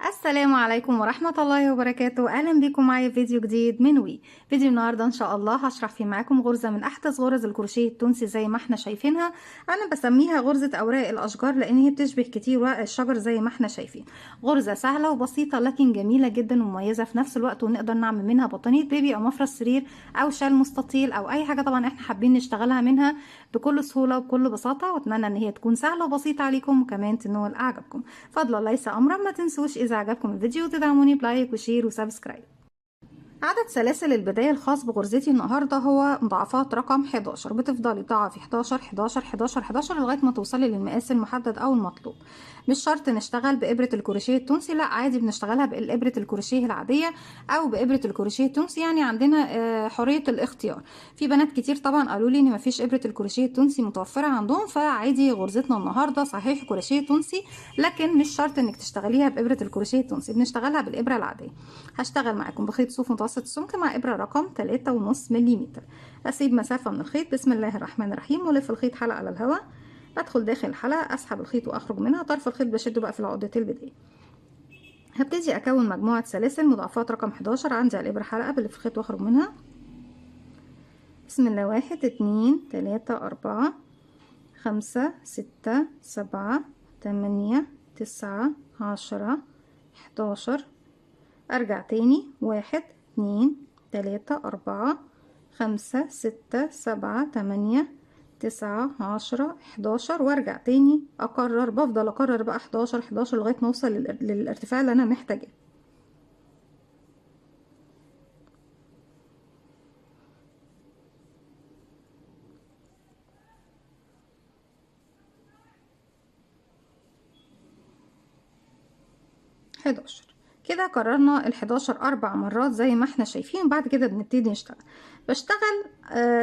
السلام عليكم ورحمة الله وبركاته. أهلا بكم معايا في فيديو جديد من وي. فيديو النهاردة إن شاء الله هشرح فيه معاكم غرزة من أحدث غرز الكروشيه التونسي زي ما احنا شايفينها. أنا بسميها غرزة أوراق الأشجار لأن هي بتشبه كتير ورق الشجر زي ما احنا شايفين. غرزة سهلة وبسيطة لكن جميلة جدا ومميزة في نفس الوقت، ونقدر نعمل منها بطانية بيبي أو مفرش سرير أو شال مستطيل أو أي حاجة طبعا احنا حابين نشتغلها منها بكل سهولة وبكل بساطة، وأتمنى إن هي تكون سهلة وبسيطة عليكم وكمان تنول أعجابكم. فضلا ليس أمرا، ما تنسوش إذا عجبكم الفيديو تدعموني بلايك وشير وسبسكرايب. عدد سلاسل البداية الخاص بغرزتي النهاردة هو مضاعفات رقم 11. بتفضلي تضاعفي 11 11 11 11 لغاية ما توصلي للمقاس المحدد أو المطلوب. مش شرط نشتغل بإبرة الكروشيه التونسي، لا عادي بنشتغلها بإبرة الكروشيه العادية أو بإبرة الكروشيه التونسي، يعني عندنا حرية الاختيار. في بنات كتير طبعا قالوا لي إن مفيش إبرة الكروشيه التونسي متوفرة عندهم، فعادي غرزتنا النهاردة صحيح كروشيه تونسي لكن مش شرط إنك تشتغليها بإبرة الكروشيه التونسي، بنشتغلها بالإبرة العادية. هشتغل معاكم بخيط صوف متوسط السمك مع إبرة رقم 3.5 ملم. أسيب مسافة من الخيط بسم الله الرحمن الرحيم ولف الخيط حلقة على الهواء. أدخل داخل الحلقة، أسحب الخيط وأخرج منها. طرف الخيط بشده بقى في العقدة البداية. هبتدي أكون مجموعة سلاسل مضاعفات رقم 11. عندي على الإبرة حلقة بلف الخيط وأخرج منها. بسم الله. 1 2 3 4 5 6 7 8 9 10 11. ارجع تاني 1 2 3 4 5 6 7 8 9 10 11 وارجع تاني اكرر. بفضل اكرر بقى 11 11 لغايه ما اوصل للارتفاع اللي انا محتاجاه. كده كررنا ال11 4 مرات زي ما احنا شايفين. بعد كده بنبتدي نشتغل. بشتغل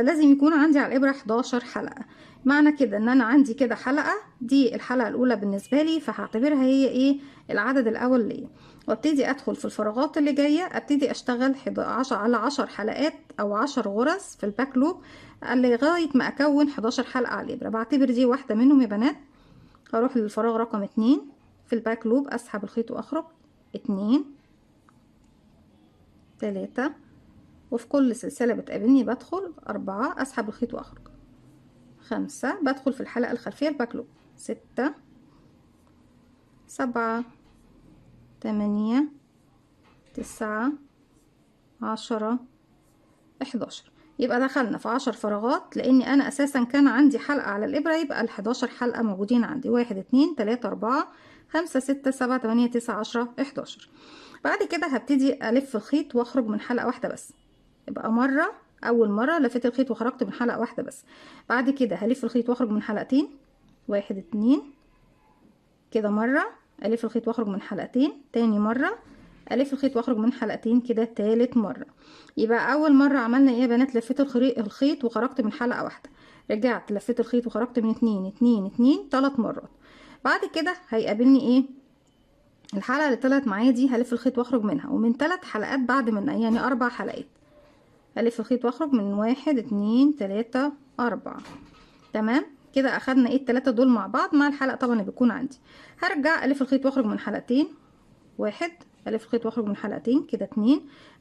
لازم يكون عندي على الابره 11 حلقه. معنى كده ان انا عندي كده حلقه، دي الحلقه الاولى بالنسبه لي، فهعتبرها هي ايه العدد الاول ليا. وابتدي ادخل في الفراغات اللي جايه، ابتدي اشتغل 11 على 10 حلقات او 10 غرز في الباك لوب لغايه ما اكون 11 حلقه على الابره. بعتبر دي واحده منهم يا بنات. هروح للفراغ رقم 2 في الباك لوب، اسحب الخيط واخرج 2 3 وفي كل سلسلة بتقابلني بدخل 4، اسحب الخيط واخرج 5، بدخل في الحلقة الخلفية الباك لوب 6 7 8 9 10 11. يبقى دخلنا في 10 فراغات، لاني انا اساسا كان عندي حلقة على الابرة، يبقى ال11 حلقة موجودين عندي 1 2 3 4 5 6 7 8 9 10 11. بعد كده هبتدي الف الخيط واخرج من حلقة واحدة بس. يبقى مرة، اول مرة لفيت الخيط وخرجت من حلقة واحدة بس. بعد كده هلف الخيط واخرج من حلقتين 1 2 كده مرة، الف الخيط واخرج من حلقتين تاني مرة، الف الخيط واخرج من حلقتين كده تالت مرة. يبقى اول مرة عملنا ايه يا بنات؟ لفيت الخيط وخرجت من حلقة واحدة، رجعت لفيت الخيط وخرجت من 2 2 2 3 مرات. بعد كده هيقابلني ايه؟ الحلقة اللي طلعت معايا دي هلف الخيط واخرج منها، ومن 3 حلقات بعد منها يعني 4 حلقات الف الخيط واخرج من 1 2 3 4. تمام كده اخدنا ايه ال3 دول مع بعض مع الحلقة طبعا اللي بيكون عندي. هرجع الف الخيط واخرج من حلقتين 1، الف الخيط واخرج من حلقتين كده 2،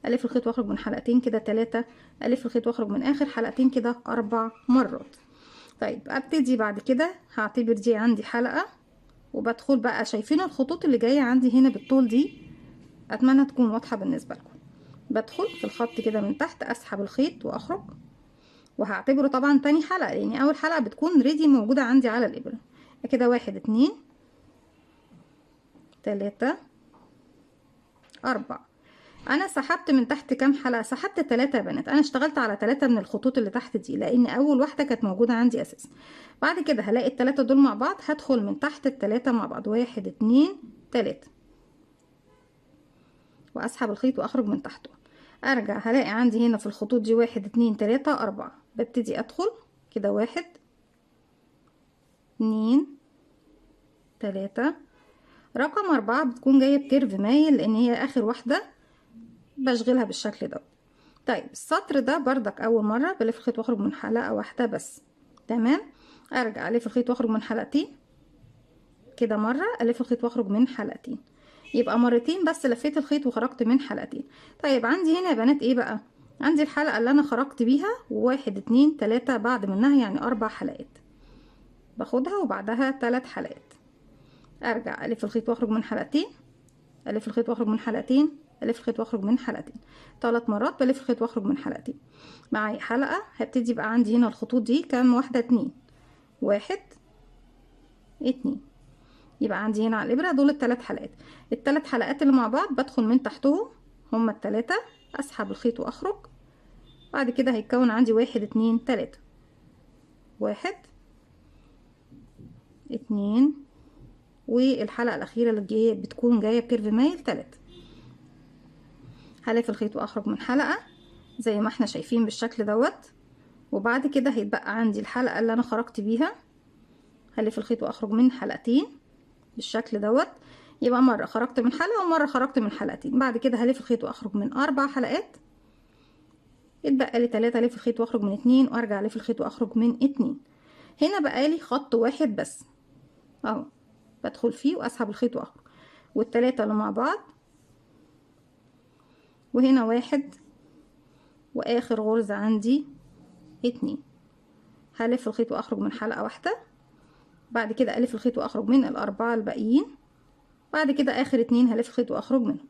الف الخيط واخرج من حلقتين كده 3، الف الخيط واخرج من اخر حلقتين كده 4 مرات. طيب ابتدي بعد كده هعتبر دي عندي حلقة، وبدخل بقى. شايفين الخطوط اللي جاية عندي هنا بالطول دي؟ اتمنى تكون واضحة بالنسبة لكم. بدخل في الخط كده من تحت، اسحب الخيط واخرج، وهعتبره طبعا تاني حلقة لان اول حلقة بتكون ريدي موجودة عندي على الابرة. كده 1 2 3 4. انا سحبت من تحت كام حلقة؟ سحبت 3 يا بنات. انا اشتغلت على 3 من الخطوط اللي تحت دي لان اول واحدة كانت موجودة عندي اساسا. بعد كده هلاقي ال3 دول مع بعض، هدخل من تحت ال3 مع بعض 1 2 3 واسحب الخيط واخرج من تحته. ارجع هلاقي عندي هنا في الخطوط دي 1 2 3 4. ببتدي ادخل كده 1 2 3. رقم 4 بتكون جاية بكيرف مايل لان هي اخر واحدة بشغلها بالشكل ده. طيب السطر ده بردك اول مرة بلف الخيط واخرج من حلقة واحدة بس. تمام. ارجع الف الخيط واخرج من حلقتين كده مرة، الف الخيط واخرج من حلقتين. يبقى مرتين بس لفيت الخيط وخرجت من حلقتين. طيب عندي هنا يا بنات ايه بقى؟ عندي الحلقة اللي انا خرجت بيها، واحد اتنين تلاتة بعد منها يعني 4 حلقات، باخدها وبعدها 3 حلقات. ارجع الف الخيط واخرج من حلقتين، الف الخيط واخرج من حلقتين، الف الخيط واخرج من حلقتين، 3 مرات بلف الخيط واخرج من حلقتين. معايا حلقة هبتدي يبقى عندي هنا الخطوط دي كام واحدة؟ 2، 1 2. يبقى عندي هنا على الابرة دول ال3 حلقات. ال3 حلقات اللي مع بعض بدخل من تحتهم هما ال3، اسحب الخيط واخرج. بعد كده هيتكون عندي 1 2 3، 1 2، والحلقة الأخيرة اللي جاية بتكون جاية بكيرف مايل 3. هلف الخيط واخرج من حلقة زي ما احنا شايفين بالشكل دوت. وبعد كده هيتبقى عندي الحلقة اللي انا خرجت بيها، هلف الخيط واخرج من حلقتين بالشكل دوت. يبقى مرة خرجت من حلقة ومرة خرجت من حلقتين. بعد كده هلف الخيط واخرج من 4 حلقات، اتبقى لي 3، الف الخيط واخرج من 2 وارجع الف الخيط واخرج من 2. هنا بقى لي خط واحد بس اهو، بدخل فيه واسحب الخيط واخرج، والتلاتة اللي مع بعض، وهنا 1 واخر غرزة عندي 2. هلف الخيط واخرج من حلقة واحدة، بعد كده الف الخيط واخرج من ال4 الباقيين، بعد كده اخر 2 هلف الخيط واخرج منهم.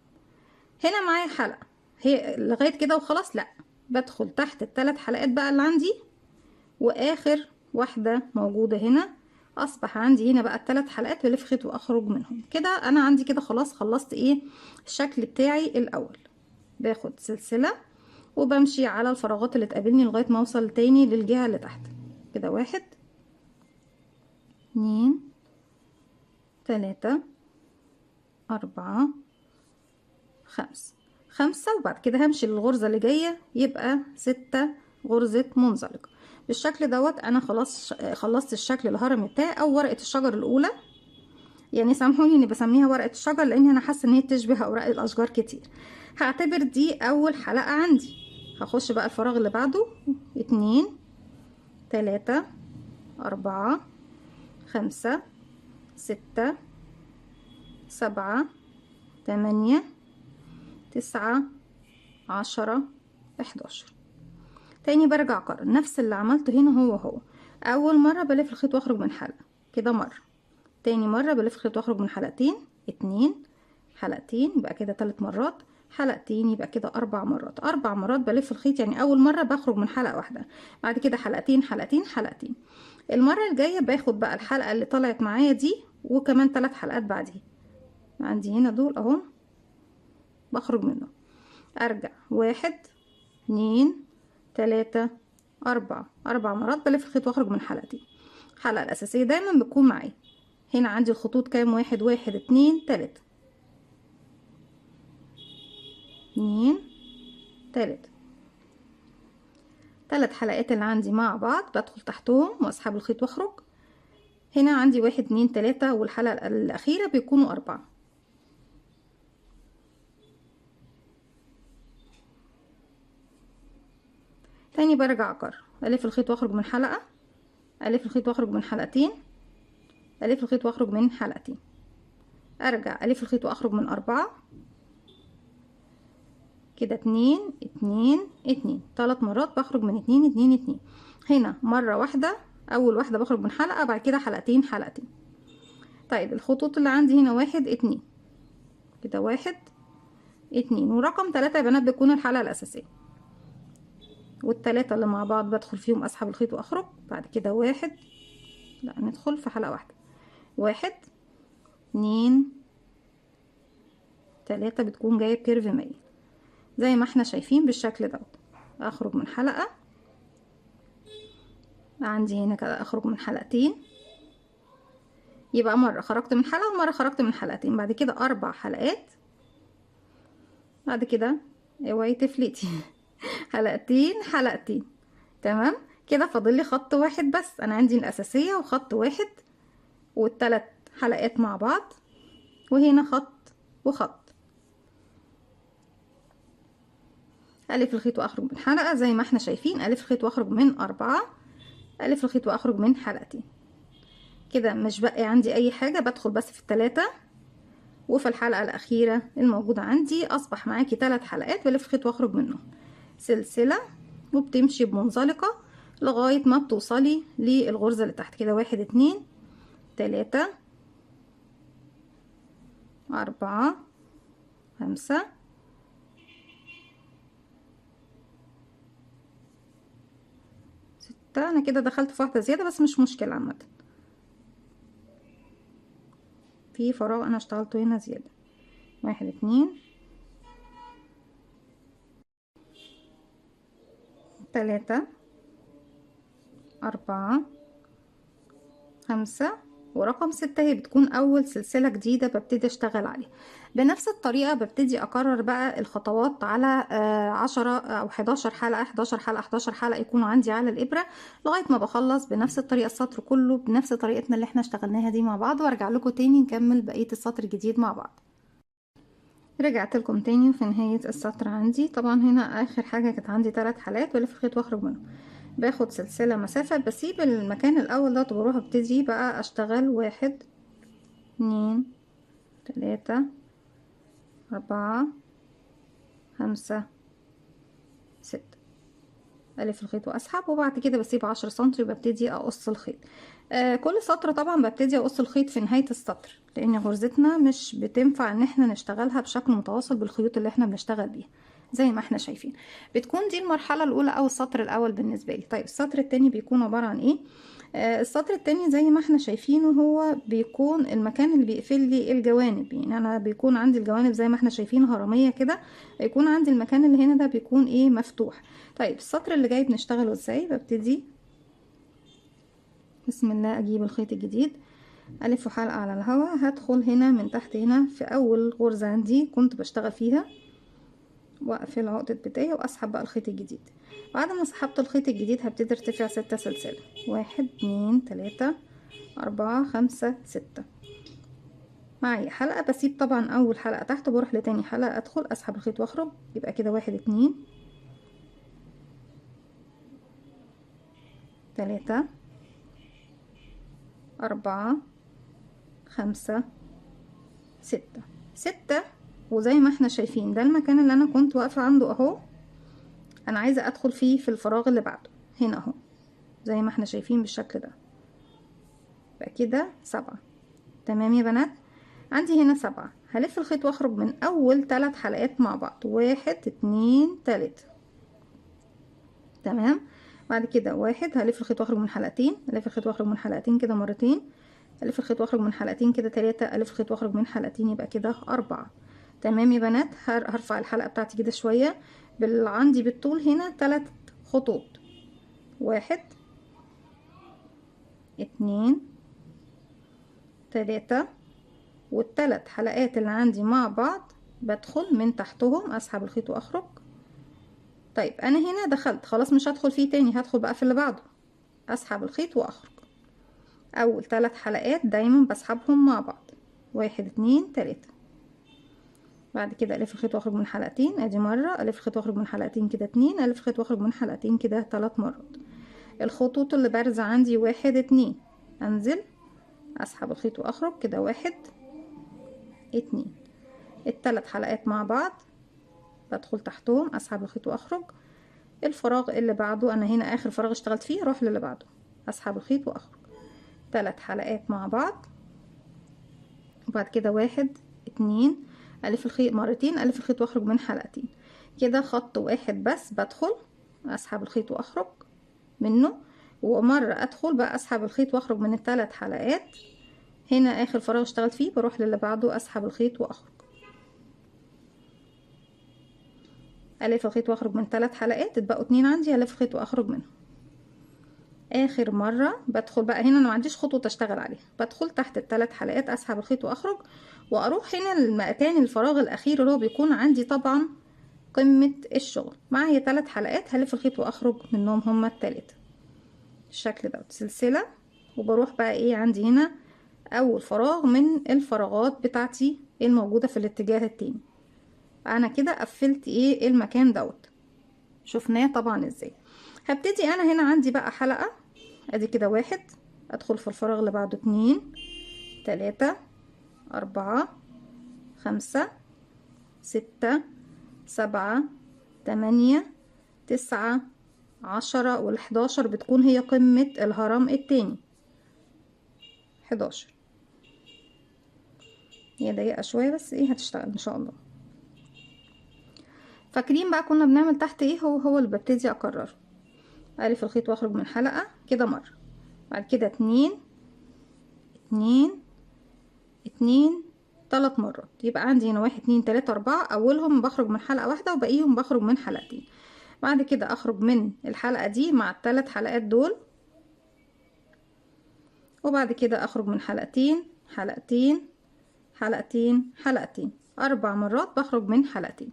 هنا معايا حلقة هي لغاية كده وخلاص؟ لا، بدخل تحت ال3 حلقات بقى اللي عندي، واخر واحدة موجودة هنا. اصبح عندي هنا بقى ال3 حلقات بلف خيط واخرج منهم. كده انا عندي كده خلاص خلصت ايه الشكل بتاعي الاول. باخد سلسلة وبمشي على الفراغات اللي تقابلني لغاية ما اوصل تاني للجهة اللي تحت كده. 1 2 3 4 5. وبعد كده همشي للغرزة اللي جاية يبقى 6 غرزة منزلقة بالشكل دوت. انا خلاص خلصت الشكل الهرمي بتاعي او ورقة الشجر الاولى. يعني سامحوني اني بسميها ورقة الشجر لان انا حاسة ان هي تشبه اوراق الاشجار كتير. هعتبر دي اول حلقة عندي. هخش بقى الفراغ اللي بعده 2 3 4 5 6 7 8 9 10 11. تاني برجع اكرر نفس اللي عملته هنا هو اول مرة بلف الخيط واخرج من حلقة كده مرة، تاني مرة بلف الخيط واخرج من حلقتين 2، حلقتين يبقى كده 3 مرات، حلقتين يبقى كده 4 مرات. 4 مرات بلف الخيط، يعني اول مرة بخرج من حلقة واحدة، بعد كده حلقتين حلقتين حلقتين. المرة الجاية باخد بقى الحلقة اللي طلعت معايا دي وكمان 3 حلقات بعديها. عندي هنا دول اهو بخرج منه. ارجع 1 2 3 4 مرات بلف الخيط واخرج من حلقتين. الحلقة الأساسية دايما بتكون معايا. هنا عندي الخطوط كام؟ 1 1 2 3 2 3. 3 حلقات اللي عندي مع بعض بدخل تحتهم واسحب الخيط واخرج. هنا عندي 1 2 3 والحلقة الأخيرة بيكونوا 4. تاني برجع اكرر الف الخيط واخرج من حلقة، الف الخيط واخرج من حلقتين، الف الخيط واخرج من حلقتين، ارجع الف الخيط واخرج من 4 كده 2 2 2. 3 مرات بخرج من 2 2 2. هنا مرة واحدة، اول واحدة بخرج من حلقة، بعد كده حلقتين حلقتين. طيب الخطوط اللي عندي هنا 1 2 كده 1 2، ورقم 3 يا بنات بتكون الحلقة الأساسية، والتلاتة اللي مع بعض بدخل فيهم اسحب الخيط واخرج. بعد كده 1، لا ندخل في حلقة واحدة، 1 2 3 بتكون جاية بكيرف مايل زي ما احنا شايفين بالشكل دوت. اخرج من حلقة، عندي هنا كده اخرج من حلقتين، يبقى مرة خرجت من حلقة ومرة خرجت من حلقتين، بعد كده 4 حلقات، بعد كده اوعي تفلتي حلقتين حلقتين. تمام كده فاضل لي خط واحد بس. انا عندي الاساسية وخط واحد والثلاث حلقات مع بعض، وهنا خط وخط. الف الخيط واخرج من حلقة زي ما احنا شايفين، الف الخيط واخرج من 4، الف الخيط واخرج من حلقتين. كده مش باقي عندي اي حاجة، بدخل بس في الثلاثة وفي الحلقة الأخيرة الموجودة عندي أصبح معاكي 3 حلقات بلف خيط واخرج منهم سلسلة، وبتمشي بمنزلقة لغاية ما بتوصلي للغرزة اللي تحت كده. 1 2 3 4 5 6. أنا كده دخلت في واحدة زيادة بس مش مشكلة، عامة في فراغ أنا اشتغلته هنا زيادة. 1 2 3 4 5. ورقم 6 هي بتكون أول سلسلة جديدة ببتدي أشتغل عليها. بنفس الطريقة ببتدي أكرر بقى الخطوات على 10 أو 11 حلقة 11 حلقة 11 حلقة يكونوا عندي على الإبرة لغاية ما بخلص بنفس الطريقة السطر كله بنفس طريقتنا اللي احنا اشتغلناها دي مع بعض، وارجع لكم تاني نكمل بقية السطر الجديد مع بعض. رجعت لكم تاني في نهاية السطر. عندي طبعا هنا آخر حاجة كانت عندي 3 حلقات بلف الخيط واخرج منهم، باخد سلسلة مسافة، بسيب المكان الأول ده وبروح ابتدي بقى أشتغل 1 2 3 4 5 6. ألف الخيط وأسحب، وبعد كده بسيب 10 سنتي وببتدي أقص الخيط. كل سطر طبعا ببتدي أقص الخيط في نهاية السطر، لأن غرزتنا مش بتنفع إن احنا نشتغلها بشكل متواصل بالخيوط اللي احنا بنشتغل بيها زي ما احنا شايفين. بتكون دي المرحلة الأولى أو السطر الأول بالنسبة لي. طيب السطر التاني بيكون عبارة عن إيه؟ السطر التاني زي ما احنا شايفينه هو بيكون المكان اللي بيقفل لي الجوانب، يعني انا بيكون عندي الجوانب زي ما احنا شايفين هرمية كده، يكون عندي المكان اللي هنا ده بيكون ايه مفتوح. طيب السطر اللي جاي بنشتغله ازاي؟ ببتدي بسم الله اجيب الخيط الجديد، الف حلقة على الهواء، هدخل هنا من تحت هنا في اول غرزة عندي كنت بشتغل فيها، واقفل عقدة بداية واسحب بقى الخيط الجديد. بعد ما سحبت الخيط الجديد هبتدي ارتفع 6 سلسلة، 1 2 3 4 5 6. معايا حلقة، بسيب طبعا اول حلقة تحت بروح لتاني حلقة ادخل اسحب الخيط واخرج، يبقى كده 1 2 3 4 5 6. 6. وزي ما احنا شايفين ده المكان اللي انا كنت واقفة عنده اهو، انا عايزة ادخل فيه في الفراغ اللي بعده هنا اهو زي ما احنا شايفين بالشكل ده. يبقى كده 7. تمام يا بنات، عندي هنا 7. هلف الخيط واخرج من اول 3 حلقات مع بعض، 1 2 3. تمام. بعد كده 1 هلف الخيط واخرج من حلقتين، الف الخيط واخرج من حلقتين كده مرتين، الف الخيط واخرج من حلقتين كده 3، الف الخيط واخرج من حلقتين يبقى كده 4. تمام يا بنات، هرفع الحلقة بتاعتي كده شوية عندي بالطول هنا 3 خطوط، 1 2 3. والثلاث حلقات اللي عندي مع بعض بدخل من تحتهم اسحب الخيط واخرج. طيب انا هنا دخلت خلاص مش هدخل فيه تاني، هدخل بقى في اللي بعده، اسحب الخيط واخرج. اول 3 حلقات دايما بسحبهم مع بعض، 1 2 3. بعد كده الف الخيط واخرج من حلقتين، ادي مرة، الف الخيط واخرج من حلقتين كده 2، الف الخيط واخرج من حلقتين كده 3 مرات. الخطوط اللي بارزة عندي 1 2، انزل اسحب الخيط واخرج كده 1 2. الثلاث حلقات مع بعض بدخل تحتهم اسحب الخيط واخرج. الفراغ اللي بعده انا هنا اخر فراغ اشتغلت فيه اروح للي بعده اسحب الخيط واخرج. 3 حلقات مع بعض، وبعد كده 1 2 الف الخيط مرتين، الف الخيط واخرج من حلقتين كده خط واحد بس، بدخل اسحب الخيط واخرج منه، ومرة ادخل بقى اسحب الخيط واخرج من ال3 حلقات. هنا اخر فراغ اشتغلت فيه بروح للي بعده اسحب الخيط واخرج، الف الخيط واخرج من 3 حلقات، اتبقوا 2 عندي الف الخيط واخرج منهم. اخر مرة بدخل بقى هنا انا ما عنديش خطوط اشتغل عليها، بدخل تحت ال3 حلقات اسحب الخيط واخرج، واروح هنا المكان الفراغ الاخير اللي هو بيكون عندي طبعا قمة الشغل. معايا 3 حلقات هلف الخيط واخرج منهم هما ال3 الشكل ده سلسلة، وبروح بقى ايه عندي هنا اول فراغ من الفراغات بتاعتي الموجودة في الاتجاه التاني. انا كده قفلت ايه المكان دوت، شفناه طبعا ازاي. هبتدي انا هنا عندي بقى حلقة، ادي كده 1 ادخل في الفراغ اللي بعده 2 3 4 5 6 7 8 9 10 وال11 بتكون هي قمة الهرم التاني. 11. هي ضيقة شوية بس ايه هتشتغل ان شاء الله. فاكرين بقى كنا بنعمل تحت ايه؟ هو اللي ببتدي اكرره. الف الخيط واخرج من حلقة كده مرة، بعد كده 2 2 2 3 مرات. يبقى عندي هنا 1 2 3 4، اولهم بخرج من حلقة واحدة وبقيهم بخرج من حلقتين. بعد كده اخرج من الحلقة دي مع ال3 حلقات دول، وبعد كده اخرج من حلقتين حلقتين حلقتين حلقتين، 4 مرات بخرج من حلقتين.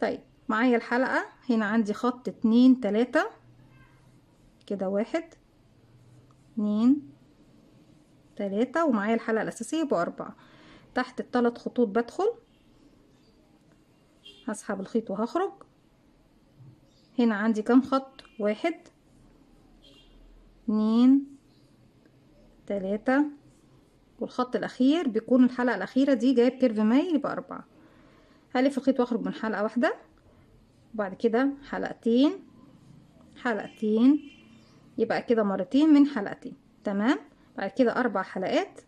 طيب معايا الحلقة هنا عندي خط 2 3 كده، 1 2 3، ومعايا الحلقة الأساسية ب4. تحت ال3 خطوط بدخل، هسحب الخيط وهخرج. هنا عندي كام خط؟ 1 2 3، والخط الأخير بيكون الحلقة الأخيرة دي جايب كيرف مايل يبقى 4. هلف الخيط واخرج من حلقة واحدة، وبعد كده حلقتين حلقتين، يبقى كده مرتين من حلقتين. تمام. بعد كده 4 حلقات،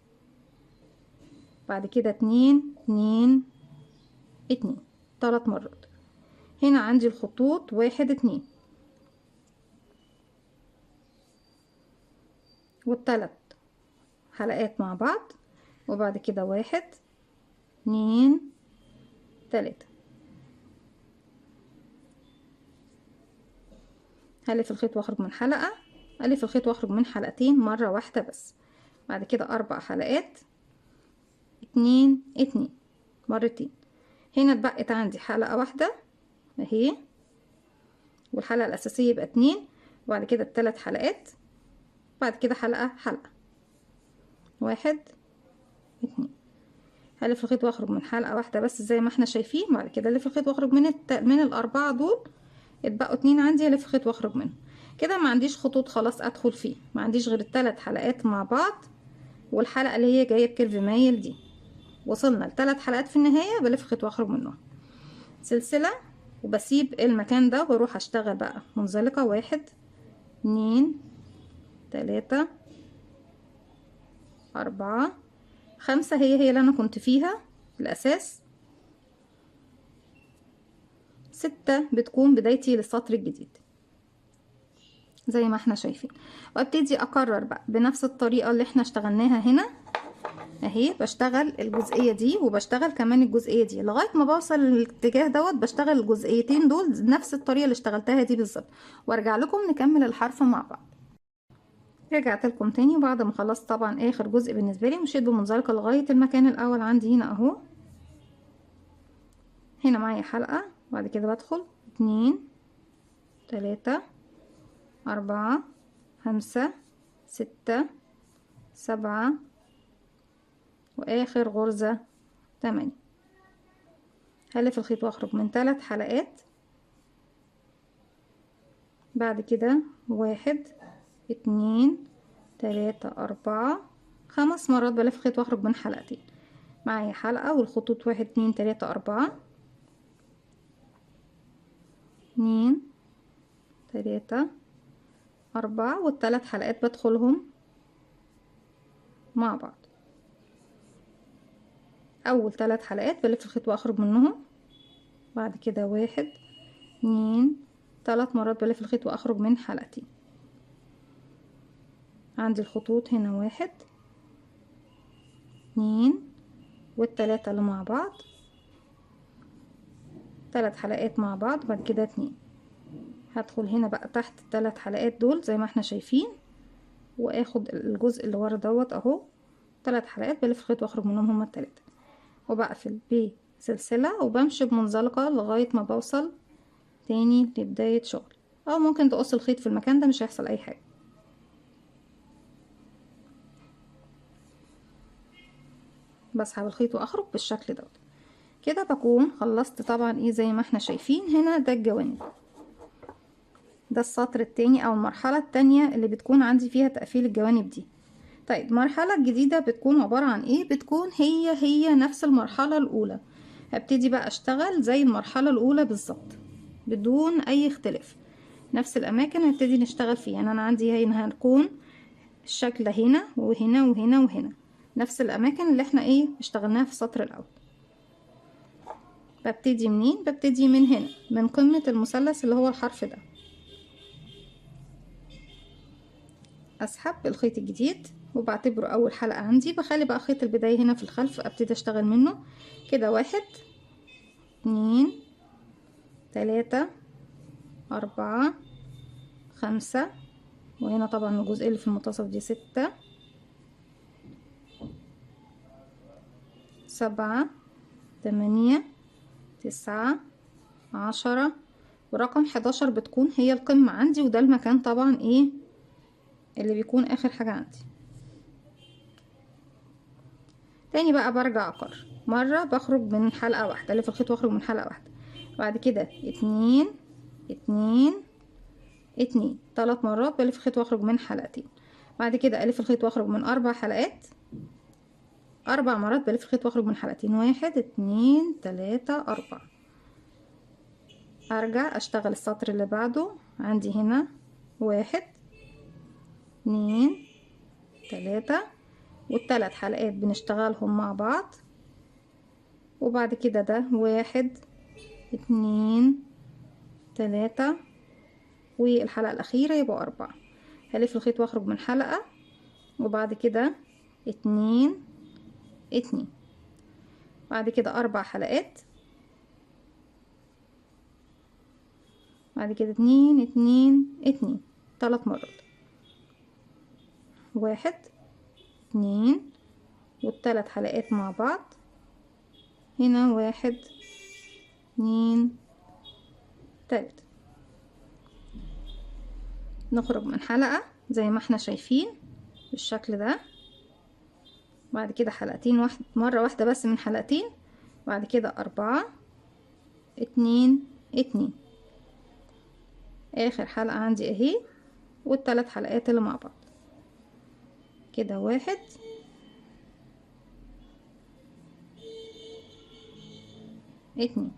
بعد كده 2 2 2، 3 مرات. هنا عندي الخطوط 1 2 والثلاث حلقات مع بعض، وبعد كده 1 2 3. هلف الخيط واخرج من حلقة، الف الخيط واخرج من حلقتين مرة واحدة بس. بعد كده 4 حلقات 2 2 مرتين. هنا اتبقت عندي حلقة واحدة اهي، والحلقة الأساسية يبقى 2، وبعد كده ال3 حلقات، بعد كده حلقة حلقة 1 2. هلف الخيط واخرج من حلقة واحدة بس زي ما احنا شايفين. بعد كده الف الخيط واخرج من ال4 دول، اتبقوا 2 عندي، الف الخيط واخرج منهم. كده ما عنديش خطوط خلاص ادخل فيه، ما عنديش غير ال3 حلقات مع بعض والحلقة اللي هي جاية بكيرف مايل دي. وصلنا ل3 حلقات في النهاية، بلف الخيط واخرج منهم سلسلة، وبسيب المكان ده واروح اشتغل بقى منزلقة. 1 2 3 4 5، هي اللي انا كنت فيها الاساس. 6 بتكون بدايتي للسطر الجديد زي ما احنا شايفين. وابتدي اكرر بقى بنفس الطريقة اللي احنا اشتغلناها هنا اهي. بشتغل الجزئية دي وبشتغل كمان الجزئية دي لغاية ما بوصل للاتجاه دوت. بشتغل الجزئيتين دول نفس الطريقة اللي اشتغلتها دي بالظبط، وارجع لكم نكمل الحرف مع بعض. رجعت لكم تاني وبعد ما خلصت طبعا اخر جزء بالنسبة لي، مشيت بمنزلقة لغاية المكان الاول عندي هنا اهو. هنا معايا حلقة، بعد كده بدخل 2 3 4 5 6 7 واخر غرزة 8. هلف الخيط واخرج من 3 حلقات، بعد كده 1 2 3 4 5 مرات بلف الخيط واخرج من حلقتين. معايا حلقة والخطوط 1 2 3 4 2 3 4 والثلاث حلقات بدخلهم مع بعض. اول 3 حلقات بلف الخيط واخرج منهم، بعد كده 1 2 3 مرات بلف الخيط واخرج من حلقتين. عندي الخطوط هنا 1 2 والتلاتة اللي مع بعض، 3 حلقات مع بعض، بعد كده 2. هدخل هنا بقى تحت ال3 حلقات دول زي ما احنا شايفين، واخد الجزء اللي ورا دوت اهو. 3 حلقات بلف الخيط واخرج منهم هما ال3، وبقفل بسلسلة وبمشي بمنزلقة لغاية ما بوصل تاني لبداية شغل. او ممكن تقص الخيط في المكان ده مش هيحصل اي حاجة. بسحب الخيط واخرج بالشكل دوت. كده بكون خلصت طبعا ايه زي ما احنا شايفين. هنا ده الجوانب، ده السطر التاني او المرحلة التانية اللي بتكون عندي فيها تقفيل الجوانب دي. طيب المرحلة الجديدة بتكون عبارة عن ايه؟ بتكون هي نفس المرحلة الاولى. هبتدي بقى اشتغل زي المرحلة الاولى بالظبط بدون اي اختلاف. نفس الاماكن هنبتدي نشتغل فيها. يعني انا عندي هنا هنكون الشكل هنا وهنا وهنا وهنا، نفس الاماكن اللي احنا ايه اشتغلناها في السطر الاول. ببتدي منين؟ ببتدي من هنا، من قمة المثلث اللي هو الحرف ده. اسحب الخيط الجديد وبعتبره اول حلقة عندي. بخلي بقى خيط البداية هنا في الخلف، ابتدي اشتغل منه كده. 1 2 3 4 5، وهنا طبعا الجزء اللي في المنتصف دي 6 7 8 9 10، ورقم 11 بتكون هي القمة عندي، وده المكان طبعا ايه اللي بيكون اخر حاجة عندي. تاني بقى برجع اكرر مرة، بخرج من حلقة واحدة، الف الخيط واخرج من حلقة واحدة. بعد كده 2 2 2، 3 مرات بلف الخيط واخرج من حلقتين. بعد كده الف الخيط واخرج من 4 حلقات، 4 مرات بلف الخيط واخرج من حلقتين. 1 2 3 4. ارجع اشتغل السطر اللي بعده. عندي هنا 1 2 3، والثلاث حلقات بنشتغلهم مع بعض. وبعد كده ده 1 2 3، والحلقة الأخيرة يبقى 4. هلف الخيط واخرج من حلقة، وبعد كده 2 2. بعد كده 4 حلقات، بعد كده 2 2 2، 3 مرات. 1 2، والثلاث حلقات مع بعض. هنا 1 2 3. نخرج من حلقة زي ما احنا شايفين بالشكل ده. بعد كده حلقتين، مرة واحدة بس من حلقتين. بعد كده 4 2 2. اخر حلقة عندي اهي، والثلاث حلقات اللي مع بعض كده. 1 2.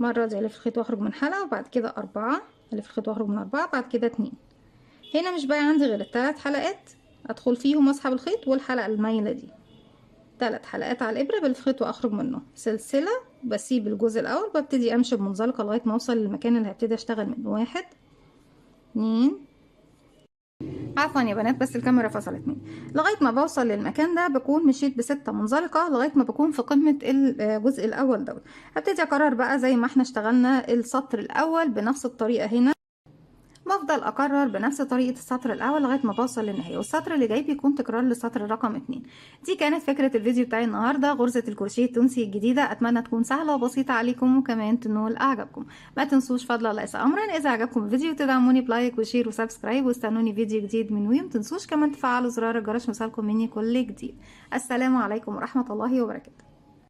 مرة دي الف الخيط واخرج من حلقة، وبعد كده 4 الف الخيط واخرج من 4. بعد كده 2. هنا مش باقي عندي غير الثلاث حلقات ادخل فيهم اسحب الخيط، والحلقة المايلة دي 3 حلقات على الابرة بلف الخيط واخرج منه سلسلة. بسيب الجزء الاول، ببتدي امشي بمنزلقة لغاية ما اوصل للمكان اللي هبتدي اشتغل منه. 1 2. عفوا يا بنات، بس الكاميرا فصلت مني. لغايه ما بوصل للمكان ده بكون مشيت ب6 منزلقه لغايه ما بكون في قمه الجزء الاول دوت. هبتدي اكرر بقى زي ما احنا اشتغلنا السطر الاول بنفس الطريقه. هنا بفضل اكرر بنفس طريقه السطر الاول لغايه ما بوصل للنهايه، والسطر اللي جاي بيكون تكرار للسطر رقم 2. دي كانت فكره الفيديو بتاعي النهارده، غرزه الكروشيه التونسي الجديده. اتمنى تكون سهله وبسيطه عليكم، وكمان تنول اعجابكم. ما تنسوش فضلا ليس امرا اذا عجبكم الفيديو تدعموني بلايك وشير وسبسكرايب، واستنوني فيديو جديد من وي. ما تنسوش كمان تفعلوا زرار الجرس يوصلكم مني كل جديد. السلام عليكم ورحمه الله وبركاته.